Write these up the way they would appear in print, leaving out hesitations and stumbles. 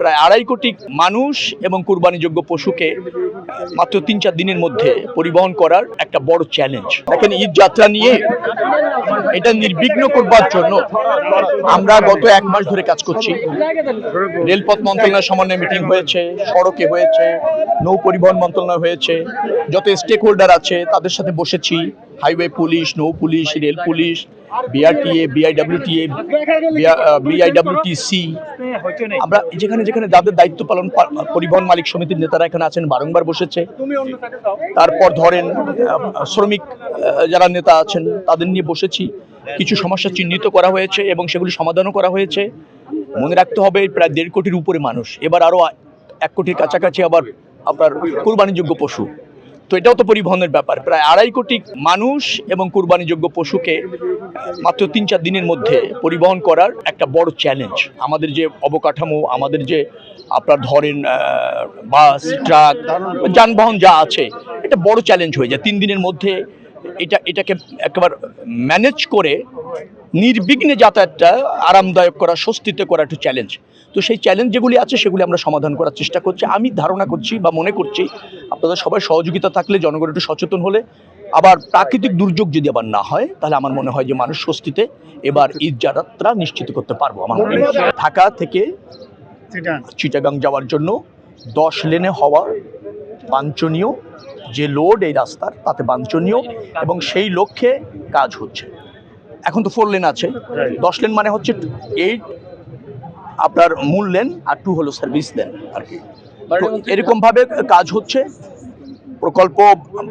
প্রায় 2.5 কোটি মানুষ এবং কুরবানিযোগ্য পশুকে মাত্র 3-4 দিনের মধ্যে পরিবহন করার একটা বড় চ্যালেঞ্জ। দেখেন, ঈদ যাত্রা নিয়ে এটা নির্বিঘ্ন করবার জন্য আমরা গত 1 মাস ধরে কাজ করছি। রেলপথ মন্ত্রণালয়ের সমন্বয়ে মিটিং হয়েছে, সড়কে হয়েছে, নৌ পরিবহন মন্ত্রণালয় হয়েছে, যত স্টেক হোল্ডার আছে তাদের সাথে বসেছি, হাইওয়ে পুলিশ, নৌ police, rail police, BRTA, BIWTA, BIWTC. আমরা যেখানে যেখানে যাদের দায়িত্ব পালন, পরিবহন মালিক সমিতির নেতারা এখানে আছেন, বারংবার বসেছে। তারপর ধরেন শ্রমিক যারা নেতা আছেন তাদের নিয়ে বসেছি, কিছু সমস্যা চিহ্নিত করা হয়েছে এবং সেগুলি সমাধানও করা হয়েছে। মনে রাখতে হবে প্রায় 1.5 কোটির উপরে মানুষ, এবার আরো 1 কোটির কাছাকাছি আবার আপনার কুরবানিযোগ্য পশু। তো এটাও তো পরিবহনের ব্যাপার। প্রায় 2.5 কোটি মানুষ এবং কুরবানিযোগ্য পশুকে মাত্র 3-4 দিনের মধ্যে পরিবহন করার একটা বড় চ্যালেঞ্জ। আমাদের যে অবকাঠামো, আমাদের যে আপনার ধরেন বাস, ট্রাক, যানবাহন যা আছে, এটা বড় চ্যালেঞ্জ হয়ে যায়। 3 দিনের মধ্যে এটাকে একেবারে ম্যানেজ করে নির্বিঘ্নে যাতায়াতটা আরামদায়ক করা, স্বস্তিতে করা একটু চ্যালেঞ্জ। তো সেই চ্যালেঞ্জ যেগুলি আছে সেগুলি আমরা সমাধান করার চেষ্টা করছি। আমি ধারণা করছি বা মনে করছি আপনাদের সবাই সহযোগিতা থাকলে, জনগণ একটু সচেতন হলে, আবার প্রাকৃতিক দুর্যোগ যদি আবার না হয়, তাহলে আমার মনে হয় যে মানুষ স্বস্তিতে এবার ঈদ যাত্রা নিশ্চিত করতে পারবো। আমার মনে হয় ঢাকা থেকে চিটাগাং যাওয়ার জন্য 10 লেনে হওয়া বাঞ্ছনীয়, যে লোড এই রাস্তার তাতে বাঞ্ছনীয়, এবং সেই লক্ষ্যে কাজ হচ্ছে। এখন তো 4 লেন আছে, 10 লেন মানে হচ্ছে 8 আপনার মূল লেন আর 2 হলো সার্ভিস লেন আর কি। এরকম ভাবে কাজ হচ্ছে। প্রকল্প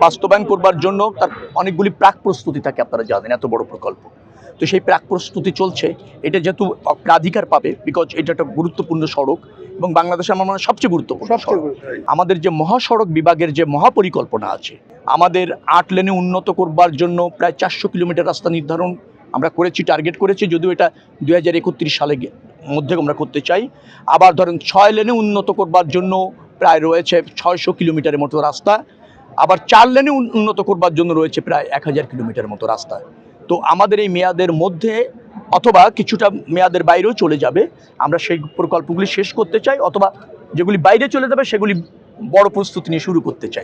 বাস্তবায়ন করবার জন্য তার অনেকগুলি প্রাক প্রস্তুতি থাকে, আপনারা জানেন, এত বড় প্রকল্প। তো সেই প্রাক প্রস্তুতি চলছে। এটা যেহেতু অগ্রাধিকার পাবে, বিকজ এটা একটা গুরুত্বপূর্ণ সড়ক এবং বাংলাদেশে আমার মনে হয় সবচেয়ে গুরুত্বপূর্ণ সড়ক। আমাদের যে মহাসড়ক বিভাগের যে মহাপরিকল্পনা আছে, আমাদের 8 লেনে উন্নত করবার জন্য প্রায় 400 কিলোমিটার রাস্তা নির্ধারণ আমরা করেছি, টার্গেট করেছি, যদিও এটা 2031 সালে মধ্যে আমরা করতে চাই। আবার ধরেন 6 লেনে উন্নত করবার জন্য প্রায় রয়েছে 600 কিলোমিটারের মতো রাস্তা। আবার 4 লেনে উন্নত করবার জন্য রয়েছে প্রায় 1000 কিলোমিটারের মতো রাস্তা। তো আমাদের এই মেয়াদের মধ্যে অথবা কিছুটা মেয়াদের বাইরেও চলে যাবে, আমরা সেই প্রকল্পগুলি শেষ করতে চাই, অথবা যেগুলি বাইরে চলে যাবে সেগুলি বড় প্রস্তুতি নিয়ে শুরু করতে চাই।